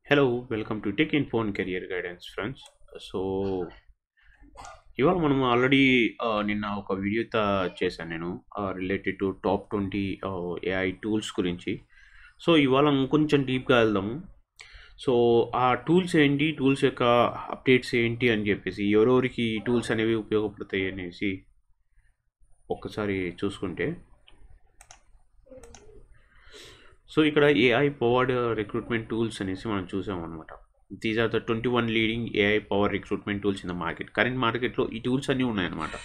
Hello, welcome to Tech Info and Career Guidance, friends. So ఇవాళ మనం already నిన్న ఒక వీడియో చేశాను నేను related to top 20 AI tools గురించి. సో ఇవాళ కొంచెం డీప్గా వెళ్దాము. సో ఆ టూల్స్ ఏంటి, టూల్స్ యొక్క అప్డేట్స్ ఏంటి అని చెప్పేసి, ఎవరెవరికి ఈ టూల్స్ అనేవి ఉపయోగపడతాయి అనేసి ఒక్కసారి చూసుకుంటే, సో ఇక్కడ ఏఐ పవర్డ్ రిక్రూట్మెంట్ టూల్స్ అనేసి మనం చూసాం అనమాట. These are the 21 leading AI power recruitment tools in the market. Current మార్కెట్లో ఈ టూల్స్ అన్నీ ఉన్నాయన్నమాట.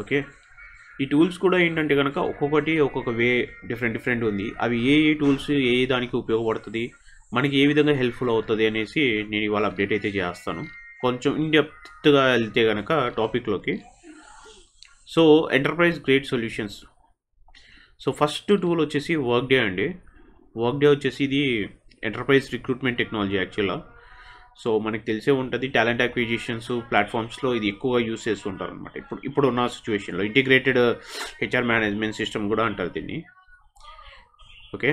ఓకే, ఈ టూల్స్ కూడా ఏంటంటే కనుక ఒక్కొక్కటి ఒక్కొక్క వే డిఫరెంట్ ఉంది. అవి ఏ టూల్స్ ఏ దానికి ఉపయోగపడుతుంది, మనకి ఏ విధంగా హెల్ప్ఫుల్ అవుతుంది అనేసి నేను ఇవాళ అప్డేట్ అయితే చేస్తాను. కొంచెం ఇన్డెప్త్గా వెళ్తే కనుక టాపిక్లోకి. So enterprise grade solutions. So first tool వచ్చేసి వర్క్ డే అండి. వర్క్ డే వచ్చేసి ఇది ఎంటర్ప్రైజ్ రిక్రూట్మెంట్ టెక్నాలజీ యాక్చువల్గా. సో మనకి తెలిసే ఉంటుంది, టాలెంట్ అక్విజిషన్స్ ప్లాట్ఫామ్స్లో ఇది ఎక్కువగా యూస్ చేస్తుంటారు అనమాట. ఇప్పుడు ఉన్న సిచ్యువేషన్లో ఇంటిగ్రేటెడ్ హెచ్ఆర్ మేనేజ్మెంట్ సిస్టమ్ కూడా అంటారు దీన్ని. ఓకే,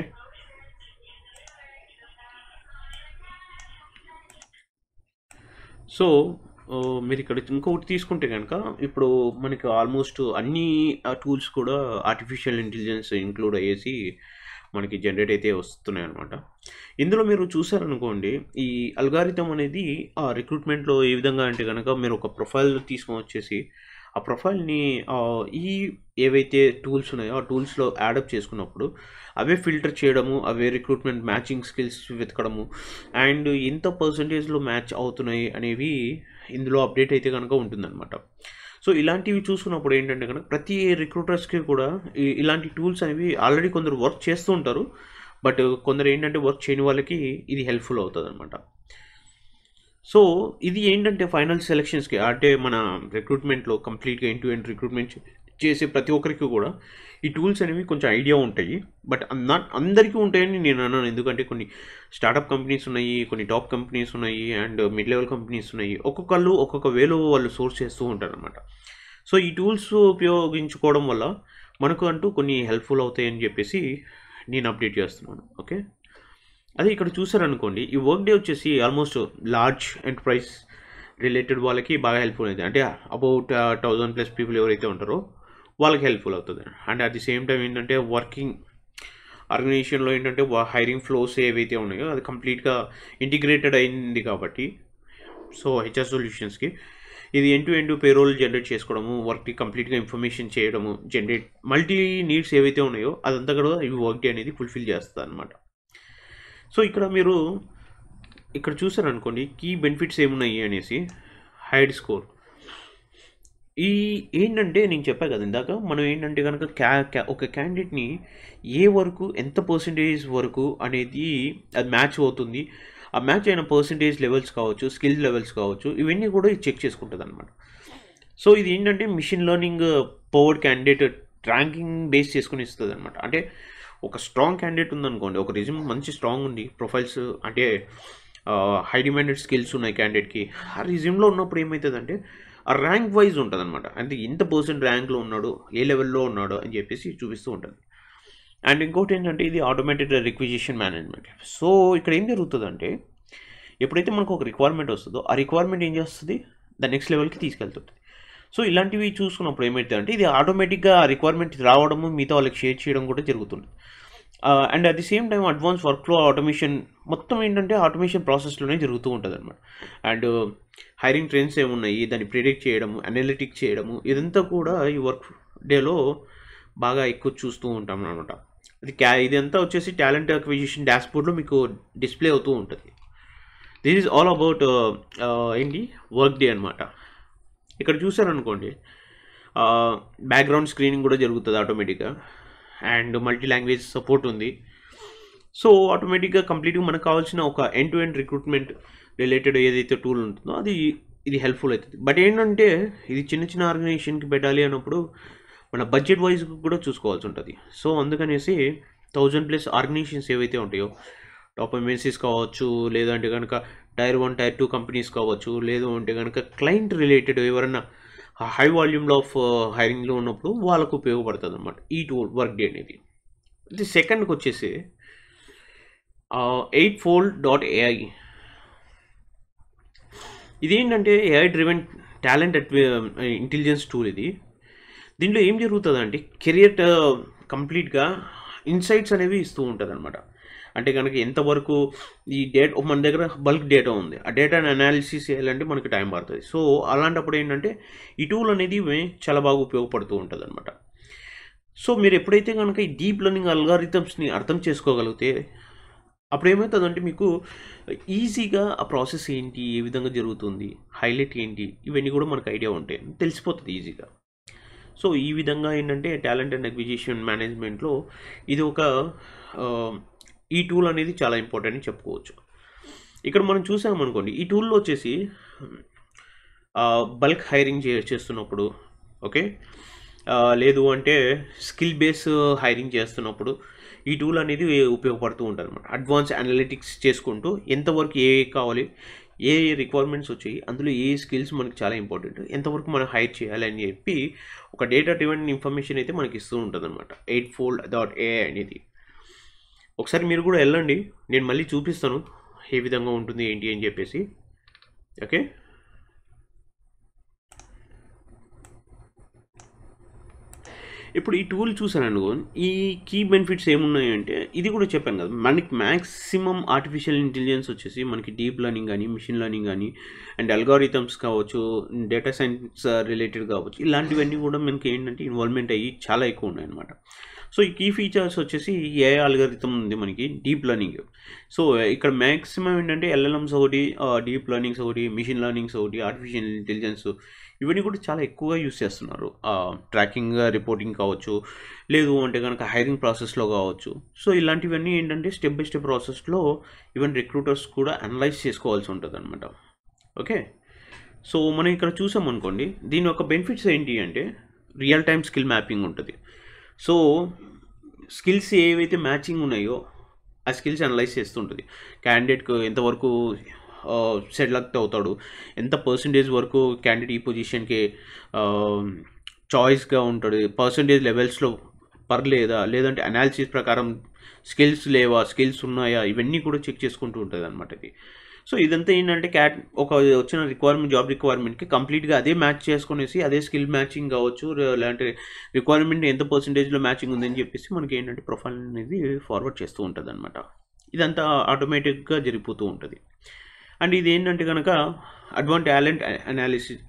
సో మీరు ఇక్కడ ఇంకొకటి తీసుకుంటే కనుక, ఇప్పుడు మనకి ఆల్మోస్ట్ అన్ని టూల్స్ కూడా ఆర్టిఫిషియల్ ఇంటెలిజెన్స్ ఇంక్లూడ్ అయ్యేసి మనకి జనరేట్ అయితే వస్తున్నాయి అనమాట. ఇందులో మీరు చూసారనుకోండి, ఈ అల్గారిథం అనేది ఆ రిక్రూట్మెంట్లో ఏ విధంగా అంటే కనుక, మీరు ఒక ప్రొఫైల్ తీసుకొని వచ్చేసి ఆ ప్రొఫైల్ని ఈ ఏవైతే టూల్స్ ఉన్నాయో ఆ టూల్స్లో యాడప్ చేసుకున్నప్పుడు అవే ఫిల్టర్ చేయడము, అవే రిక్రూట్మెంట్ మ్యాచింగ్ స్కిల్స్ వెతకడము, అండ్ ఎంత పర్సంటేజ్లో మ్యాచ్ అవుతున్నాయి అనేవి ఇందులో అప్డేట్ అయితే కనుక ఉంటుందన్నమాట. సో ఇలాంటివి చూసుకున్నప్పుడు ఏంటంటే కనుక, ప్రతి రిక్రూటర్స్కి కూడా ఇలాంటి టూల్స్ అనేవి ఆల్రెడీ కొందరు వర్క్ చేస్తూ ఉంటారు. బట్ కొందరు ఏంటంటే వర్క్ చేయని వాళ్ళకి ఇది హెల్ప్ఫుల్ అవుతుంది అనమాట. సో ఇది ఏంటంటే ఫైనల్ సెలెక్షన్స్కి, అంటే మన రిక్రూట్మెంట్లో కంప్లీట్గా ఎండ్ టు ఎండ్ రిక్రూట్మెంట్ చేసే ప్రతి ఒక్కరికి కూడా ఈ టూల్స్ అనేవి కొంచెం ఐడియా ఉంటాయి. బట్ నాట్ అందరికీ ఉంటాయని నేను అన్నాను. ఎందుకంటే కొన్ని స్టార్టప్ కంపెనీస్ ఉన్నాయి, కొన్ని టాప్ కంపెనీస్ ఉన్నాయి, అండ్ మిడ్ లెవెల్ కంపెనీస్ ఉన్నాయి. ఒక్కొక్కళ్ళు ఒక్కొక్క వేలో వాళ్ళు సోర్స్ చేస్తూ ఉంటారు అనమాట. సో ఈ టూల్స్ ఉపయోగించుకోవడం వల్ల మనకు అంటూ కొన్ని హెల్ప్ఫుల్ అవుతాయని చెప్పేసి నేను అప్డేట్ చేస్తున్నాను. ఓకే, అదే ఇక్కడ చూసారనుకోండి, ఈ వర్క్ డే వచ్చేసి ఆల్మోస్ట్ లార్జ్ ఎంటర్ప్రైజ్ రిలేటెడ్ వాళ్ళకి బాగా హెల్ప్ఫుల్ అవుతుంది. అంటే అబౌట్ 1000+ పీపుల్ ఎవరైతే ఉంటారో వాళ్ళకి హెల్ప్ఫుల్ అవుతుంది. And at the same time ఏంటంటే, వర్కింగ్ ఆర్గనైజేషన్లో ఏంటంటే హైరింగ్ ఫ్లోస్ ఏవైతే ఉన్నాయో అది కంప్లీట్గా ఇంటిగ్రేటెడ్ అయింది కాబట్టి, సో హెచ్ఆర్ సొల్యూషన్స్కి ఇది end to end payroll generate చేసుకోవడము, వర్క్కి కంప్లీట్గా ఇన్ఫర్మేషన్ చేయడము, జనరేట్ మల్టీ నీడ్స్ ఏవైతే ఉన్నాయో అదంతా కూడా ఈ వర్క్ డే అనేది ఫుల్ఫిల్ చేస్తుంది అనమాట. సో మీరు ఇక్కడ చూసారనుకోండి, కీ బెనిఫిట్స్ ఏమున్నాయి అనేసి. హైడ్ స్కోర్, ఈ ఏంటంటే నేను చెప్పా కదా ఇందాక, మనం ఏంటంటే కనుక ఒక క్యాండిడేట్ని ఏ వరకు ఎంత పర్సంటేజ్ వరకు అనేది అది మ్యాచ్ అవుతుంది, ఆ మ్యాచ్ అయిన పర్సంటేజ్ లెవెల్స్ కావచ్చు, స్కిల్ లెవెల్స్ కావచ్చు, ఇవన్నీ కూడా ఇది చెక్ చేసుకుంటుంది అనమాట. సో ఇది ఏంటంటే machine learning powered candidate ranking base చేసుకుని ఇస్తుంది అనమాట. అంటే ఒక స్ట్రాంగ్ క్యాండిడేట్ ఉందనుకోండి, ఒక రిజ్యూమ్ మంచి స్ట్రాంగ్ ఉంది, ప్రొఫైల్స్ అంటే హై డిమాండెడ్ స్కిల్స్ ఉన్నాయి క్యాండిడేట్కి, ఆ రిజ్యూమ్లో ఉన్నప్పుడు ఏమవుతుందంటే ఆ ర్యాంక్ వైజ్ ఉంటుంది అనమాట. అంటే ఎంత పర్సెంట్ ర్యాంక్లో ఉన్నాడు, ఏ లెవెల్లో ఉన్నాడు అని చెప్పేసి చూపిస్తూ ఉంటుంది. అండ్ ఇంకోటి ఏంటంటే, ఇది ఆటోమేటెడ్ రిక్విజిషన్ మేనేజ్మెంట్. సో ఇక్కడ ఏం జరుగుతుందంటే, ఎప్పుడైతే మనకు ఒక రిక్వైర్మెంట్ వస్తుందో ఆ రిక్వైర్మెంట్ ఏం చేస్తుంది, ద నెక్స్ట్ లెవెల్కి తీసుకెళ్తుంది. సో ఇలాంటివి చూసుకున్నప్పుడు ఏమవుతుందంటే, ఇది ఆటోమేటిక్గా రిక్వైర్మెంట్ రావడము, మిగతా వాళ్ళకి షేర్ చేయడం కూడా జరుగుతుంది. And at the same time advance workflow automation మొత్తం ఏంటంటే ఆటోమేషన్ ప్రాసెస్లోనే జరుగుతూ ఉంటుంది అనమాట. అండ్ హైరింగ్ ట్రెండ్స్ ఏమున్నాయి దాన్ని ప్రిడిక్ట్ చేయడము, అనలిటిక్స్ చేయడము, ఇదంతా కూడా ఈ వర్క్ డేలో బాగా ఎక్కువ చూస్తూ ఉంటాం అనమాట. ఇదంతా వచ్చేసి టాలెంట్ అక్విజిషన్ డాష్బోర్డ్లో మీకు డిస్ప్లే అవుతూ ఉంటుంది. దిస్ ఈజ్ ఆల్ అబౌట్ ఏంటి వర్క్ డే అనమాట. ఇక్కడ చూసారనుకోండి, బ్యాక్గ్రౌండ్ స్క్రీనింగ్ కూడా జరుగుతుంది ఆటోమేటిక్గా, అండ్ మల్టీ లాంగ్వేజ్ సపోర్ట్ ఉంది. సో ఆటోమేటిక్గా కంప్లీట్గా మనకు కావాల్సిన ఒక end to end recruitment related ఏదైతే టూల్ ఉంటుందో ఇది హెల్ప్ఫుల్ అవుతుంది. బట్ ఏంటంటే, ఇది చిన్న ఆర్గనైజేషన్కి పెట్టాలి అన్నప్పుడు మన బడ్జెట్ వైజ్ కూడా చూసుకోవాల్సి ఉంటుంది. సో అందుకనేసి 1000+ ఆర్గనైజేషన్స్ ఏవైతే ఉంటాయో, టాప్ ఎంఎన్సీస్ కావచ్చు, లేదంటే కనుక టైర్ 1 టైర్ 2 కంపెనీస్ కావచ్చు, లేదు అంటే కనుక క్లయింట్ రిలేటెడ్ ఎవరైనా హై వాల్యూమ్లో ఆఫ్ హైరింగ్లో ఉన్నప్పుడు వాళ్ళకు ఉపయోగపడుతుంది అనమాట ఈ టూల్ వర్క్ డే అనేది. ఇది సెకండ్కి వచ్చేసి eightfold.ai. ఇదేంటంటే AI driven talent intelligence tool ఇది. దీంట్లో ఏం జరుగుతుందంటే కెరియర్ కంప్లీట్గా ఇన్సైట్స్ అనేవి ఇస్తూ ఉంటుంది అనమాట. అంటే కనుక ఎంతవరకు ఈ మన దగ్గర బల్క్ డేటా ఉంది, ఆ డేటాని అనాలిసిస్ చేయాలంటే మనకి టైం పడుతుంది. సో అలాంటప్పుడు ఏంటంటే ఈ టూల్ అనేది చాలా బాగా ఉపయోగపడుతూ ఉంటుంది అనమాట. సో మీరు ఎప్పుడైతే కనుక ఈ డీప్ లెర్నింగ్ అల్గారిథమ్స్ని అర్థం చేసుకోగలిగితే అప్పుడు ఏమవుతుందంటే మీకు ఈజీగా ఆ ప్రాసెస్ ఏంటి, ఏ విధంగా జరుగుతుంది, హైలైట్ ఏంటి, ఇవన్నీ కూడా మనకు ఐడియా ఉంటాయి, తెలిసిపోతుంది ఈజీగా. సో ఈ విధంగా ఏంటంటే టాలెంట్ అండ్ అక్విజిషన్ మేనేజ్మెంట్లో ఇది ఒక ఈ టూల్ అనేది చాలా ఇంపార్టెంట్ అని చెప్పుకోవచ్చు. ఇక్కడ మనం చూసామనుకోండి, ఈ టూల్లో వచ్చేసి బల్క్ హైరింగ్ చేస్తున్నప్పుడు, ఓకే, లేదు అంటే స్కిల్ బేస్ హైరింగ్ చేస్తున్నప్పుడు ఈ టూల్ అనేది ఉపయోగపడుతూ ఉంటుంది అనమాట. అడ్వాన్స్ అనలిటిక్స్ చేసుకుంటూ ఎంతవరకు ఏ కావాలి, ఏ రిక్వైర్మెంట్స్ వచ్చాయి, అందులో ఏ స్కిల్స్ మనకి చాలా ఇంపార్టెంట్, ఎంతవరకు మనం హైర్ చేయాలి అని చెప్పి ఒక డేటా డ్రివెన్ ఇన్ఫర్మేషన్ అయితే మనకి ఇస్తూ ఉంటుంది అనమాట eightfold.ai అనేది. ఒకసారి మీరు కూడా వెళ్ళండి, నేను మళ్ళీ చూపిస్తాను ఏ విధంగా ఉంటుంది ఏంటి అని చెప్పేసి. ఓకే, ఇప్పుడు ఈ టూల్ చూసాను, ఈ కీ బెనిఫిట్స్ ఏమున్నాయంటే ఇది కూడా చెప్పాను కదా, మనకి మ్యాక్సిమం ఆర్టిఫిషియల్ ఇంటెలిజెన్స్ వచ్చేసి మనకి డీప్ లెర్నింగ్ కానీ, మిషన్ లెర్నింగ్ కానీ, అండ్ అల్గారిథమ్స్ కావచ్చు, డేటా సైన్స్ రిలేటెడ్ కావచ్చు, ఇలాంటివన్నీ కూడా మనకి ఏంటంటే ఇన్వాల్వ్మెంట్ అయ్యి చాలా ఎక్కువ ఉన్నాయి అనమాట. సో ఈ కీ ఫీచర్స్ వచ్చేసి ఏఐ అల్గారిథమ్ ఉంది మనకి, డీప్ లెర్నింగ్. సో ఇక్కడ మ్యాక్సిమం ఏంటంటే ఎల్ఎల్ఎమ్స్ ఒకటి, డీప్ లెర్నింగ్స్ ఒకటి, మిషన్ లెర్నింగ్స్ ఒకటి, ఆర్టిఫిషియల్ ఇంటెలిజెన్స్, ఇవన్నీ కూడా చాలా ఎక్కువగా యూస్ చేస్తున్నారు. ట్రాకింగ్, రిపోర్టింగ్ కావచ్చు, లేదు అంటే కనుక హైరింగ్ ప్రాసెస్లో కావచ్చు. సో ఇలాంటివన్నీ ఏంటంటే స్టెప్ బై స్టెప్ ప్రాసెస్లో ఈవెన్ రిక్రూటర్స్ కూడా అనలైజ్ చేసుకోవాల్సి ఉంటుంది అనమాట. ఓకే, సో మనం ఇక్కడ చూసామనుకోండి, దీని యొక్క బెనిఫిట్స్ ఏంటి అంటే రియల్ టైమ్ స్కిల్ మ్యాపింగ్ ఉంటుంది. సో స్కిల్స్ ఏవైతే మ్యాచింగ్ ఉన్నాయో ఆ స్కిల్స్ అనలైజ్ చేస్తుంటుంది. క్యాండిడేట్కు ఎంతవరకు సెలెక్ట్ అవుతాడు, ఎంత పర్సంటేజ్ వరకు క్యాండిడేట్ ఈ పొజిషన్కి చాయిస్గా ఉంటాడు, పర్సంటేజ్ లెవెల్స్లో పర్లేదా, లేదంటే అనాలిసిస్ ప్రకారం స్కిల్స్ లేవా, స్కిల్స్ ఉన్నాయా, ఇవన్నీ కూడా చెక్ చేసుకుంటూ ఉంటుంది అనమాట ఇది. సో ఇదంతా ఏంటంటే ఒక వచ్చిన రిక్వైర్మెంట్, జాబ్ రిక్వైర్మెంట్కి కంప్లీట్గా అదే మ్యాచ్ చేసుకునేసి అదే స్కిల్ మ్యాచింగ్ కావచ్చు, లేదంటే రిక్వైర్మెంట్ ఎంత పర్సంటేజ్లో మ్యాచింగ్ ఉందని చెప్పేసి మనకి ఏంటంటే ప్రొఫైల్ అనేది ఫార్వర్డ్ చేస్తూ ఉంటుంది అనమాట. ఇదంతా ఆటోమేటిక్గా జరిగిపోతూ ఉంటుంది. అండ్ ఇది ఏంటంటే కనుక అడ్వాన్స్ టాలెంట్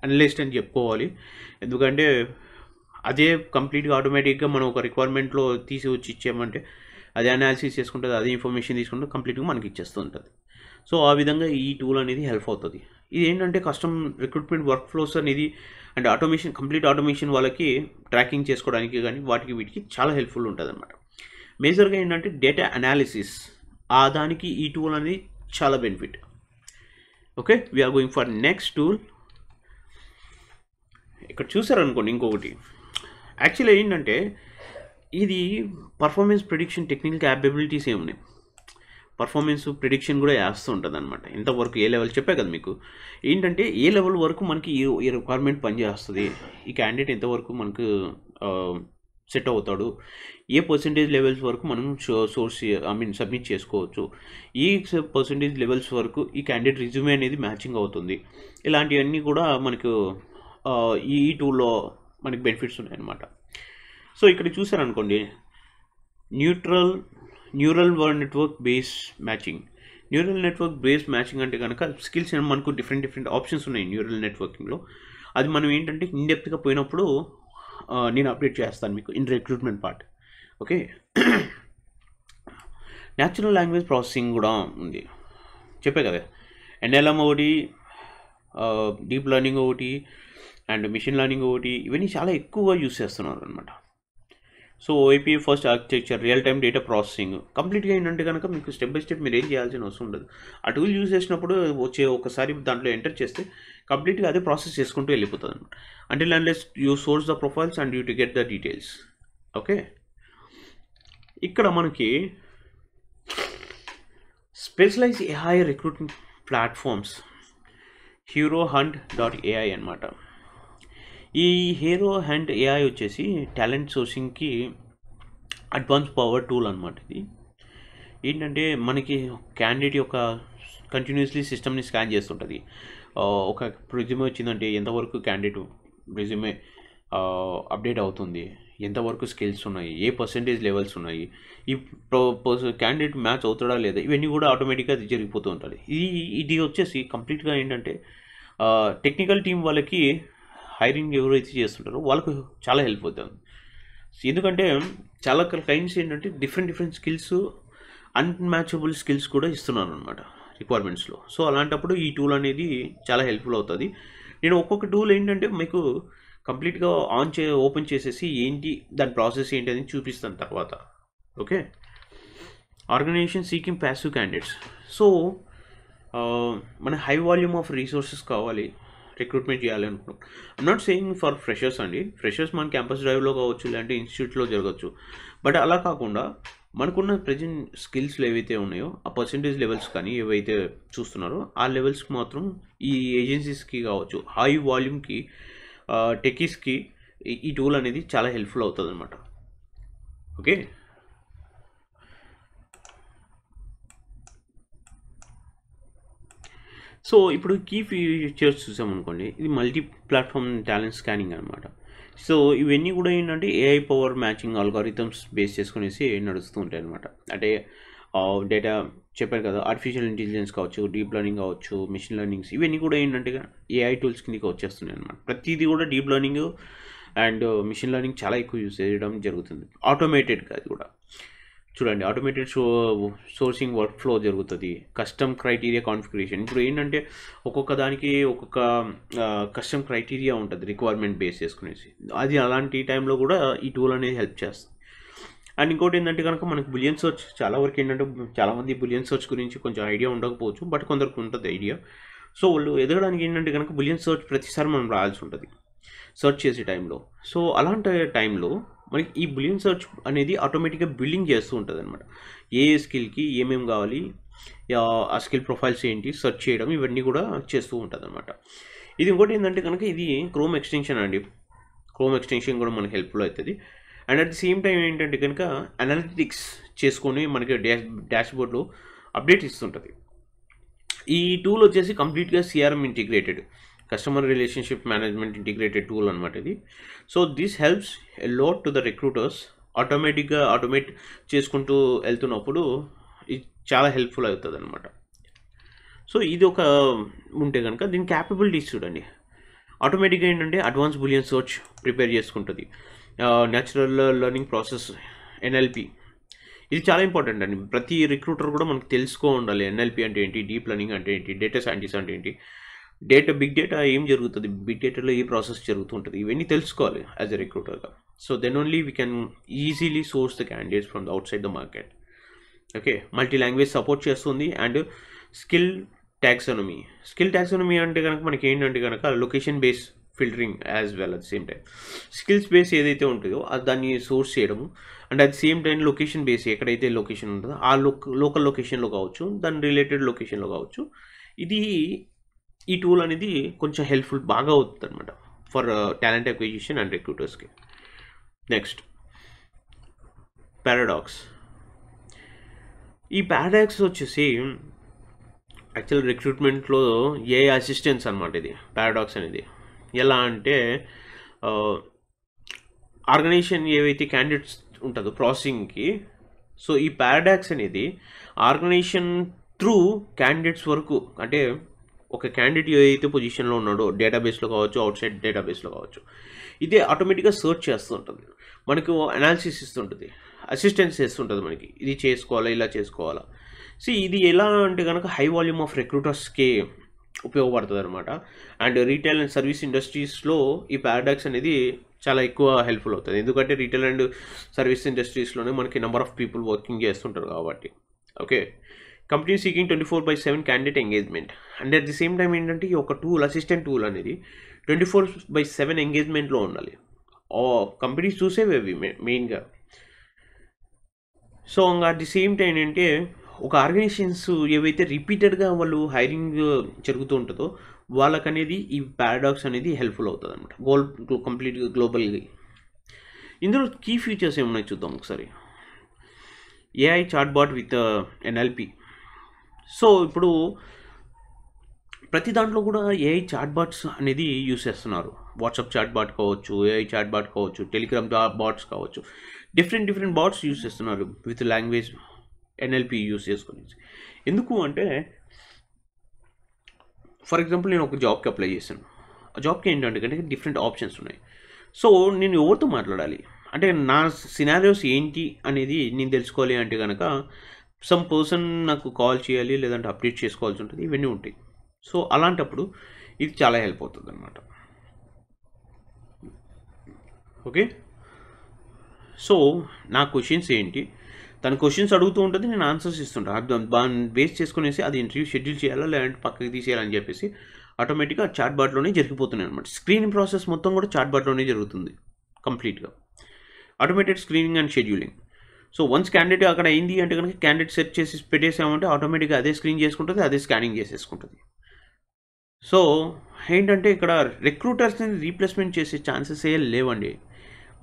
అనలిస్ట్ అని చెప్పుకోవాలి. ఎందుకంటే అదే కంప్లీట్గా ఆటోమేటిక్గా మనం ఒక రిక్వైర్మెంట్లో తీసి వచ్చి ఇచ్చామంటే అదే అనాలిసిస్ చేసుకుంటుంది, అదే ఇన్ఫర్మేషన్ తీసుకుంటే కంప్లీట్గా మనకి ఇచ్చేస్తూ ఉంటుంది. సో ఆ విధంగా ఈ టూల్ అనేది హెల్ప్ అవుతుంది. ఇది ఏంటంటే కస్టమ్ రిక్రూట్మెంట్ వర్క్ ఫ్లోస్ అనేది అండ్ ఆటోమేషన్, కంప్లీట్ ఆటోమేషన్ వాళ్ళకి ట్రాకింగ్ చేసుకోవడానికి కానీ వాటికి వీటికి చాలా హెల్ప్ఫుల్ ఉంటుంది అనమాట. మేజర్గా ఏంటంటే డేటా అనాలిసిస్, దానికి ఈ టూల్ అనేది చాలా benefit. Okay, we're going for next tool. ఇక్కడ చూసారనుకోండి, ఇంకొకటి యాక్చువల్లీ ఏంటంటే ఇది పర్ఫార్మెన్స్ ప్రిడిక్షన్ టెక్నికల్ క్యాపబిలిటీస్ ఏమున్నాయి, పర్ఫార్మెన్స్ ప్రిడిక్షన్ కూడా వేస్తూ ఉంటుంది అనమాట. ఎంతవరకు ఏ లెవెల్ చెప్పే కదా మీకు, ఏంటంటే ఏ లెవెల్ వరకు మనకి ఈ రిక్వైర్మెంట్ పనిచేస్తుంది, ఈ క్యాండిడేట్ ఎంతవరకు మనకు సెట్ అవుతాడు, ఏ పర్సంటేజ్ లెవెల్స్ వరకు మనం సబ్మిట్ చేసుకోవచ్చు, ఈ పర్సంటేజ్ లెవెల్స్ వరకు ఈ క్యాండిడేట్ రిజ్యూమే అనేది మ్యాచింగ్ అవుతుంది, ఇలాంటివన్నీ కూడా మనకు ఈ టూల్లో మనకి బెనిఫిట్స్ ఉన్నాయన్నమాట. సో ఇక్కడ చూసారనుకోండి, neural network base matching. Neural network base matching అంటే కనుక స్కిల్స్ మనకు డిఫరెంట్ ఆప్షన్స్ ఉన్నాయి న్యూరల్ నెట్వర్కింగ్లో. అది మనం ఏంటంటే ఇన్డెప్త్గా పోయినప్పుడు నేను అప్డేట్ చేస్తాను మీకు in recruitment part. Okay, natural language processing కూడా ఉంది, చెప్పే కదా, ఎన్ఎల్ఎం ఒకటి, డీప్ లెర్నింగ్ ఒకటి, అండ్ మిషన్ లెర్నింగ్ ఒకటి, ఇవన్నీ చాలా ఎక్కువగా యూస్ చేస్తున్నారు అనమాట. So OIP first architecture, real time data processing, కంప్లీట్గా ఏంటంటే కనుక మీకు స్టెప్ బై స్టెప్ మీరు ఏం చేయాల్సిన అవసరం ఉండదు. ఆ టూల్ యూజ్ చేసినప్పుడు ఒకసారి దాంట్లో ఎంటర్ చేస్తే కంప్లీట్గా అదే ప్రాసెస్ చేసుకుంటూ వెళ్ళిపోతుంది అనమాట. Until unless you source the profiles and you to get the details. Okay, ఇక్కడ మనకి specialise AI recruiting platforms HeroHunt.ai అనమాట. ఈ HeroHunt.ai వచ్చేసి టాలెంట్ సోర్సింగ్కి అడ్వాన్స్ పవర్ టూల్ అనమాట. ఏంటంటే మనకి క్యాండిడేట్ యొక్క కంటిన్యూస్లీ సిస్టమ్ని స్కాన్ చేస్తుంటుంది. ఒక రెజ్యూమే వచ్చిందంటే ఎంతవరకు క్యాండిడేట్ రెజ్యూమే అప్డేట్ అవుతుంది, ఎంతవరకు స్కిల్స్ ఉన్నాయి, ఏ పర్సంటేజ్ లెవెల్స్ ఉన్నాయి, ఈ క్యాండిడేట్ మ్యాచ్ అవుతాడా లేదా, ఇవన్నీ కూడా ఆటోమేటిక్గా అది జరిగిపోతూ ఉంటుంది. ఇది వచ్చేసి కంప్లీట్గా ఏంటంటే టెక్నికల్ టీం వాళ్ళకి హైరింగ్ ఎవరైతే చేస్తుంటారో వాళ్ళకు చాలా హెల్ప్ అవుతుంది. ఎందుకంటే చాలా క్లయింట్స్ ఏంటంటే డిఫరెంట్ స్కిల్స్, అన్మ్యాచబుల్ స్కిల్స్ కూడా ఇస్తున్నాను అనమాట రిక్వైర్మెంట్స్లో. సో అలాంటప్పుడు ఈ టూల్ అనేది చాలా హెల్ప్ఫుల్ అవుతుంది. నేను ఒక్కొక్క టూల్ ఏంటంటే మీకు కంప్లీట్గా ఓపెన్ చేసేసి ఏంటి దాని ప్రాసెస్ ఏంటి అని చూపిస్తాను తర్వాత. Okay, organization seeking passive candidates. So మన హై వాల్యూమ్ ఆఫ్ రీసోర్సెస్ కావాలి, రిక్రూట్మెంట్ చేయాలి అనుకున్నాం. I'm not saying for freshers అండి, ఫ్రెషర్స్ మన క్యాంపస్ డ్రైవ్లో కావచ్చు, లేదంటే ఇన్స్టిట్యూట్లో జరగచ్చు. బట్ అలా కాకుండా మనకున్న ప్రజెంట్ స్కిల్స్లు ఏవైతే ఉన్నాయో ఆ పర్సంటేజ్ లెవెల్స్ కానీ ఏవైతే చూస్తున్నారో ఆ లెవెల్స్కి మాత్రం ఈ ఏజెన్సీస్కి కావచ్చు, హై వాల్యూమ్కి టెకీస్కి ఈ టూల్ అనేది చాలా హెల్ప్ఫుల్ అవుతుంది అనమాట. ఓకే, సో ఇప్పుడు కీ ఫీచర్స్ చూసామనుకోండి, ఇది మల్టీ ప్లాట్ఫామ్ టాలెంట్ స్కానింగ్ అనమాట. సో ఇవన్నీ కూడా ఏంటంటే AI power matching algorithms base చేసుకునేసి నడుస్తూ ఉంటాయి అనమాట. అంటే డేటా చెప్పారు కదా, ఆర్టిఫిషియల్ ఇంటెలిజెన్స్ కావచ్చు, డీప్ లెర్నింగ్ కావచ్చు, మిషన్ లెర్నింగ్స్, ఇవన్నీ కూడా ఏంటంటే ఏఐ టూల్స్ కిందకి వచ్చేస్తున్నాయి అనమాట. ప్రతిదీ కూడా deep learning and machine learning చాలా ఎక్కువ యూజ్ చేయడం జరుగుతుంది. ఆటోమేటెడ్గా అది కూడా చూడండి, ఆటోమేటెడ్ సోర్సింగ్ వర్క్ ఫ్లో జరుగుతుంది. కస్టమ్ క్రైటీరియా కాన్ఫిగరేషన్, ఇప్పుడు ఏంటంటే ఒక్కొక్క దానికి ఒక్కొక్క కస్టమ్ క్రైటీరియా ఉంటుంది రిక్వైర్మెంట్ బేస్ చేసుకునేసి, అది అలాంటి టైంలో కూడా ఈ టూల్ అనేది హెల్ప్ చేస్తుంది. అండ్ ఇంకోటి ఏంటంటే కనుక మనకు బులియన్ సర్చ్, చాలా వరకు ఏంటంటే చాలామంది బులియన్ సర్చ్ గురించి కొంచెం ఐడియా ఉండకపోవచ్చు, బట్ కొందరికి ఉంటుంది ఐడియా. సో వాళ్ళు ఎదగడానికి ఏంటంటే కనుక బులియన్ సర్చ్ ప్రతిసారి మనం రాయాల్సి ఉంటుంది సర్చ్ చేసే టైంలో. సో అలాంటి టైంలో మనకి ఈ బులియన్ సర్చ్ అనేది ఆటోమేటిక్గా బిల్డింగ్ చేస్తూ ఉంటుంది అనమాట. ఏ స్కిల్కి ఏమేమి కావాలి, ఆ స్కిల్ ప్రొఫైల్స్ ఏంటి సెర్చ్ చేయడం, ఇవన్నీ కూడా చేస్తూ ఉంటుంది అనమాట. ఇది ఇంకోటి ఏంటంటే కనుక ఇది క్రోమ్ ఎక్స్టెన్షన్ అండి. క్రోమ్ ఎక్స్టెన్షన్ కూడా మనకి హెల్ప్ఫుల్ అవుతుంది. And at the same time ఏంటంటే కనుక అనలిటిక్స్ చేసుకొని మనకి డాష్బోర్డ్లో అప్డేట్ ఇస్తుంటుంది. ఈ టూల్ వచ్చేసి కంప్లీట్గా CRM integrated, customer relationship management integrated tool అనమాట ఇది. So this helps a lot to the recruiters. Automate చేసుకుంటూ వెళ్తున్నప్పుడు ఇది చాలా హెల్ప్ఫుల్ అవుతుంది అనమాట. సో ఇది ఒక ఉంటే కనుక దీని క్యాపబిలిటీస్ చూడండి. ఆటోమేటిక్గా ఏంటంటే అడ్వాన్స్ బులియన్ సర్చ్ ప్రిపేర్ చేసుకుంటుంది. న్యాచురల్ లెర్నింగ్ ప్రాసెస్ ఎన్ఎల్పి, ఇది చాలా ఇంపార్టెంట్ అండి. ప్రతి రిక్రూటర్ కూడా మనకు తెలుసుకో ఉండాలి ఎన్ఎల్పి అంటే ఏంటి, డీప్ లెర్నింగ్ అంటే ఏంటి, డేటా సైంటిస్ట్ అంటే ఏంటి, బిగ్ డేటా ఏం జరుగుతుంది, బిగ్ డేటాలో ఏ ప్రాసెస్ జరుగుతుంటుంది, ఇవన్నీ తెలుసుకోవాలి యాజ్ ఎ రిక్రూటర్గా. So then only we can easily source the candidates from the outside the market. Okay, multi language support చేస్తుంది. అండ్ స్కిల్ టాక్సానమీ అంటే కనుక మనకి ఏంటంటే కనుక location base filtering as well at the same time. Skills base ఏదైతే ఉంటుందో అది దాన్ని సోర్స్ చేయడము, and at the same time location base ఎక్కడైతే లొకేషన్ ఉంటుందో ఆ లోకల్ లొకేషన్లో కావచ్చు, దాని రిలేటెడ్ లొకేషన్లో కావచ్చు, ఇది ఈ టూల్ అనేది కొంచెం హెల్ప్ఫుల్ బాగా అవుతుంది అనమాట ఫర్ టాలెంట్ అక్విజిషన్ అండ్ రిక్రూటర్స్కి. Next paradox. ఈ పారాడాక్స్ వచ్చేసి యాక్చువల్ రిక్రూట్మెంట్లో ఏఐ అసిస్టెన్స్ అనమాట ఇది పారాడాక్స్ అనేది. ఎలా అంటే ఆర్గనైజేషన్ ఏవైతే క్యాండిడేట్స్ ఉంటుందో ప్రాసెసింగ్కి, సో ఈ పారాడాక్స్ అనేది ఆర్గనైజేషన్ త్రూ క్యాండిడేట్స్ వరకు, అంటే ఒక క్యాండిడేట్ ఏదైతే పొజిషన్లో ఉన్నాడో డేటాబేస్లో కావచ్చు, అవుట్ సైడ్ డేటాబేస్లో కావచ్చు, ఇదే ఆటోమేటిక్గా సర్చ్ చేస్తూ ఉంటుంది, మనకు అనాలిసిస్ ఇస్తుంటుంది, అసిస్టెన్స్ చేస్తుంటుంది మనకి, ఇది చేసుకోవాలా ఇలా చేసుకోవాలా. సో ఇది ఎలా అంటే కనుక హై వాల్యూమ్ ఆఫ్ రిక్రూటర్స్కి ఉపయోగపడుతుంది అనమాట. అండ్ రీటైల్ అండ్ సర్వీస్ ఇండస్ట్రీస్లో ఈ పారాడాక్స్ అనేది చాలా ఎక్కువ హెల్ప్ఫుల్ అవుతుంది. ఎందుకంటే రీటైల్ అండ్ సర్వీస్ ఇండస్ట్రీస్లోనే మనకి నెంబర్ ఆఫ్ పీపుల్ వర్కింగ్ చేస్తుంటారు కాబట్టి. Okay, company seeking 24/7 candidate engagement. And at the same time ఏంటంటే ఈ ఒక టూల్, అసిస్టెంట్ టూల్ అనేది 24/7 ఎంగేజ్మెంట్లో ఉండాలి. కంపెనీస్ చూసేవి మెయిన్గా. So at the same time ఏంటంటే ఒక ఆర్గనైజేషన్స్ ఏవైతే రిపీటెడ్గా వాళ్ళు హైరింగ్ జరుగుతూ ఉంటుందో వాళ్ళకనేది ఈ పారాడాక్స్ అనేది హెల్ప్ఫుల్ అవుతుంది అనమాట, కంప్లీట్గా గ్లోబల్గా. ఇందులో కీ ఫీచర్స్ ఏమున్నాయి చూద్దాం ఒకసారి. AI chatbot with NLP. So ఇప్పుడు ప్రతి దాంట్లో కూడా ఏఐ చాట్బాట్స్ అనేది యూస్ చేస్తున్నారు. వాట్సాప్ చాట్బాట్ కావచ్చు, ఏఐ చాట్బాట్ కావచ్చు, టెలిగ్రామ్ బాట్స్ కావచ్చు, డిఫరెంట్ బాట్స్ యూస్ చేస్తున్నారు విత్ లాంగ్వేజ్ ఎన్ఎల్పి యూస్ చేసుకొని. ఎందుకు అంటే ఫర్ ఎగ్జాంపుల్ నేను ఒక జాబ్కి అప్లై చేశాను. ఆ జాబ్కి ఏంటంటే డిఫరెంట్ ఆప్షన్స్ ఉన్నాయి. సో నేను ఎవరితో మాట్లాడాలి అంటే నా సినారియోస్ ఏంటి అనేది నేను తెలుసుకోవాలి అంటే కనుక సమ్ పర్సన్ నాకు కాల్ చేయాలి, లేదంటే అప్డేట్ చేసుకోవాల్సి ఉంటుంది, ఇవన్నీ ఉంటాయి. సో అలాంటప్పుడు ఇది చాలా హెల్ప్ అవుతుంది అనమాట. ఓకే, సో నా క్వశ్చన్స్ ఏంటి, తన క్వశ్చన్స్ అడుగుతూ ఉంటుంది, నేను ఆన్సర్స్ ఇస్తుంటాను. దాన్ని బేస్ చేసుకునేసి అది ఇంటర్వ్యూ షెడ్యూల్ చేయాలా లేదంటే పక్కకి తీసేయాలని చెప్పేసి ఆటోమేటిక్గా చాట్బాట్లోనే జరిగిపోతున్నాయి అనమాట. స్క్రీనింగ్ ప్రాసెస్ మొత్తం కూడా చాట్బాట్లోనే జరుగుతుంది కంప్లీట్గా. Automated screening and scheduling. So once candidate అక్కడ అయింది అంటే కనుక క్యాండిడేట్ సెట్ చేసి పెట్టేసామంటే ఆటోమేటిక్గా అదే స్క్రీన్ చేసుకుంటుంది, అదే స్కానింగ్ చేసేసుకుంటుంది. సో ఏంటంటే ఇక్కడ రిక్రూటర్స్ని రీప్లేస్మెంట్ చేసే ఛాన్సెస్ ఏ లేవండి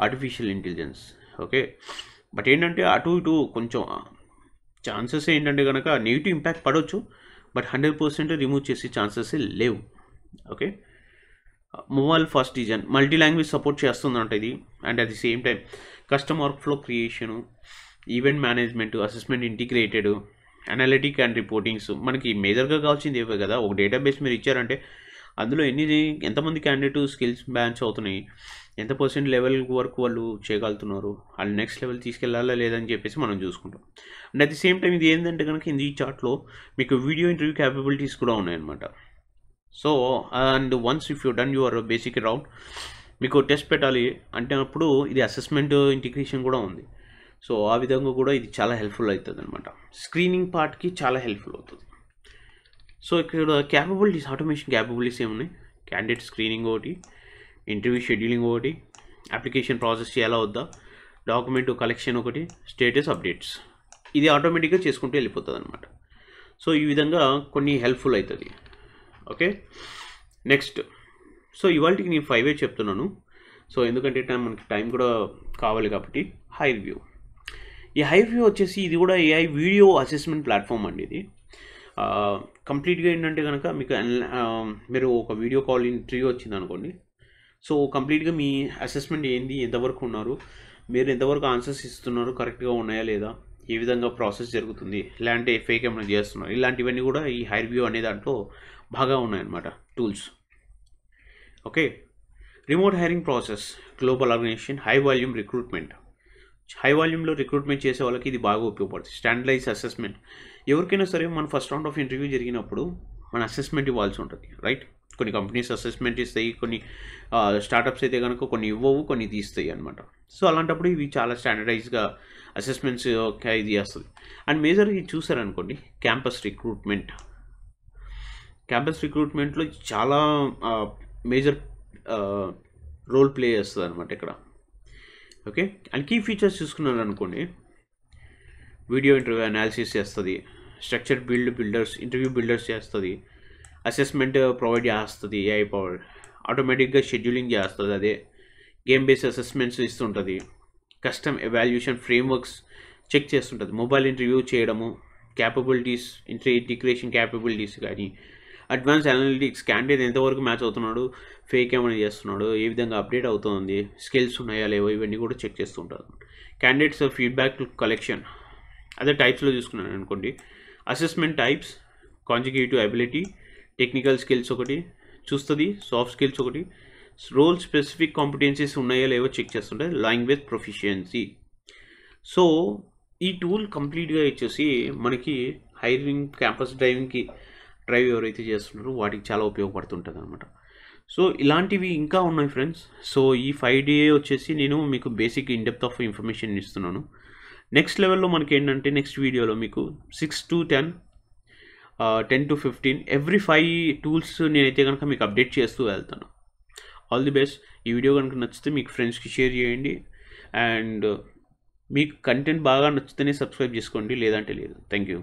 ఆర్టిఫిషియల్ ఇంటెలిజెన్స్. ఓకే, బట్ ఏంటంటే అటు ఇటు కొంచెం ఛాన్సెస్ ఏంటంటే కనుక నెగిటివ్ ఇంపాక్ట్ పడవచ్చు, బట్ 100% రిమూవ్ చేసే ఛాన్సెస్ లేవు. Okay, mobile first design multi language support చేస్తుందంట ఇది. And at the same time customer work flow creation, event management, assessment integrated, analytic and reportings. మనకి మేజర్గా కావాల్సింది ఏవే కదా, ఒక డేటాబేస్ మీరు ఇచ్చారంటే అందులో ఎంతమంది క్యాండిడేట్ స్కిల్స్ బ్యాన్స్ అవుతున్నాయి, ఎంత పర్సెంట్ లెవెల్ వరకు వాళ్ళు చేయగలుగుతున్నారు, వాళ్ళు నెక్స్ట్ లెవెల్ తీసుకెళ్ళాలా లేదని చెప్పేసి మనం చూసుకుంటాం. And at the same time ఇది ఏంటంటే కనుక ఈ చార్ట్లో మీకు వీడియో ఇంటర్వ్యూ క్యాపబిలిటీస్ కూడా ఉన్నాయన్నమాట. So and once if you done your basic round మీకు టెస్ట్ పెట్టాలి అంటే అప్పుడు ఇది అసెస్మెంట్ ఇంటిగ్రేషన్ కూడా ఉంది. సో ఆ విధంగా కూడా ఇది చాలా హెల్ప్ఫుల్ అవుతుంది అనమాట. స్క్రీనింగ్ పార్ట్కి చాలా హెల్ప్ఫుల్ అవుతుంది. సో ఇక్కడ క్యాపబిలిటీస్, ఆటోమేషన్ క్యాపబిలిటీస్ ఏమున్నాయి, క్యాండిడేట్ స్క్రీనింగ్ ఒకటి, ఇంటర్వ్యూ షెడ్యూలింగ్ ఒకటి, అప్లికేషన్ ప్రాసెస్ చేయాలా వద్దా, డాక్యుమెంట్ కలెక్షన్ ఒకటి, స్టేటస్ అప్డేట్స్. ఇది ఆటోమేటిక్గా చేసుకుంటూ వెళ్ళిపోతుంది అనమాట. సో ఈ విధంగా కొన్ని హెల్ప్ఫుల్ అవుతుంది. Okay, next. సో ఇవాళకి నేను 5 చెప్తున్నాను. సో ఎందుకంటే మనకి టైం కూడా కావాలి కాబట్టి. హైర్వ్యూ. ఈ హైర్వ్యూ వచ్చేసి ఇది కూడా ఏఐ వీడియో అసెస్మెంట్ ప్లాట్ఫామ్ అండి. ఇది కంప్లీట్గా ఏంటంటే కనుక మీకు మీరు ఒక వీడియో కాల్ ఇంటర్వ్యూ వచ్చింది అనుకోండి. సో కంప్లీట్గా మీ అసెస్మెంట్ ఏంది, ఎంతవరకు ఉన్నారు, మీరు ఎంతవరకు ఆన్సర్స్ ఇస్తున్నారు, కరెక్ట్గా ఉన్నాయా లేదా, ఏ విధంగా ప్రాసెస్ జరుగుతుంది, లేదంటే ఫేక్ ఏమైనా చేస్తున్నారు, ఇలాంటివన్నీ కూడా ఈ హైర్వ్యూ అనే దాంట్లో బాగా ఉన్నాయన్నమాట tools. Okay, remote hiring process, global organization, high volume recruitment. High వాల్యూమ్లో రిక్రూట్మెంట్ చేసే వాళ్ళకి ఇది బాగా ఉపయోగపడుతుంది. Standardize assessment. ఎవరికైనా సరే మన ఫస్ట్ రౌండ్ ఆఫ్ ఇంటర్వ్యూ జరిగినప్పుడు మన అసెస్మెంట్ ఇవ్వాల్సి ఉంటుంది, రైట్? కొన్ని కంపెనీస్ అసెస్మెంట్ ఇస్తాయి, కొన్ని స్టార్టప్స్ అయితే కనుక కొన్ని ఇవ్వవు, కొన్ని తీస్తాయి అనమాట. సో అలాంటప్పుడు ఇవి చాలా స్టాండర్డైజ్గా అసెస్మెంట్స్ ఇది చేస్తుంది. అండ్ మేజర్గా ఇది చూసారనుకోండి, క్యాంపస్ రిక్రూట్మెంట్. క్యాంపస్ రిక్రూట్మెంట్లో చాలా మేజర్ రోల్ ప్లే చేస్తుంది అనమాట ఇక్కడ. ఓకే, అండ్ కీ ఫీచర్స్ చూసుకున్నారు అనుకోండి, వీడియో ఇంటర్వ్యూ అనాలిసిస్ చేస్తుంది, స్ట్రక్చర్ బిల్డర్స్ ఇంటర్వ్యూ బిల్డర్స్ చేస్తుంది, అసెస్మెంట్ ప్రొవైడ్ చేస్తుంది ఏఐ పవర్, ఆటోమేటిక్గా షెడ్యూలింగ్ చేస్తుంది, అదే గేమ్ బేస్డ్ అసెస్మెంట్స్ ఇస్తుంటుంది, కస్టమ్ ఎవాల్యుయేషన్ ఫ్రేమ్వర్క్స్ చెక్ చేస్తుంటుంది, మొబైల్ ఇంటర్వ్యూ చేయడము, క్యాపబిలిటీస్ ఇంటిగ్రేషన్ క్యాపబిలిటీస్ కానీ, అడ్వాన్స్ అనలిటిక్స్, క్యాండిడేట్ ఎంతవరకు మ్యాచ్ అవుతున్నాడు, ఫేక్ ఏమైనా చేస్తున్నాడు, ఏ విధంగా అప్డేట్ అవుతుంది, స్కిల్స్ ఉన్నాయా లేవో ఇవన్నీ కూడా చెక్ చేస్తుంటారు. Candidates feedback collection. అదే టైప్స్లో చూసుకున్నాను అనుకోండి, assessment types, consecutive ability, technical skills ఒకటి చూస్తుంది, సాఫ్ట్ స్కిల్స్ ఒకటి, రోల్ స్పెసిఫిక్ కాంపిటెన్సీస్ ఉన్నాయో లేవో చెక్ చేస్తుంటే, లాంగ్వేజ్ ప్రొఫిషియన్సీ. సో ఈ టూల్ కంప్లీట్గా ఇచ్చేసి మనకి హైరింగ్, క్యాంపస్ డ్రైవ్ ఎవరైతే చేస్తున్నారో వాటికి చాలా ఉపయోగపడుతుంటుంది అనమాట. సో ఇలాంటివి ఇంకా ఉన్నాయి ఫ్రెండ్స్. సో ఈ 5 డే వచ్చేసి నేను మీకు బేసిక్ ఇన్డెప్త్ ఆఫ్ ఇన్ఫర్మేషన్ ఇస్తున్నాను. నెక్స్ట్ లెవెల్లో మనకి ఏంటంటే నెక్స్ట్ వీడియోలో మీకు 6 to 10, 10 to 15 ఎవ్రీ 5 టూల్స్ నేనైతే కనుక మీకు అప్డేట్ చేస్తూ వెళ్తాను. All the best. ఈ వీడియో కనుక నచ్చితే మీకు ఫ్రెండ్స్కి షేర్ చేయండి. అండ్ మీకు కంటెంట్ బాగా నచ్చితేనే సబ్స్క్రైబ్ చేసుకోండి, లేదంటే లేదు. Thank you.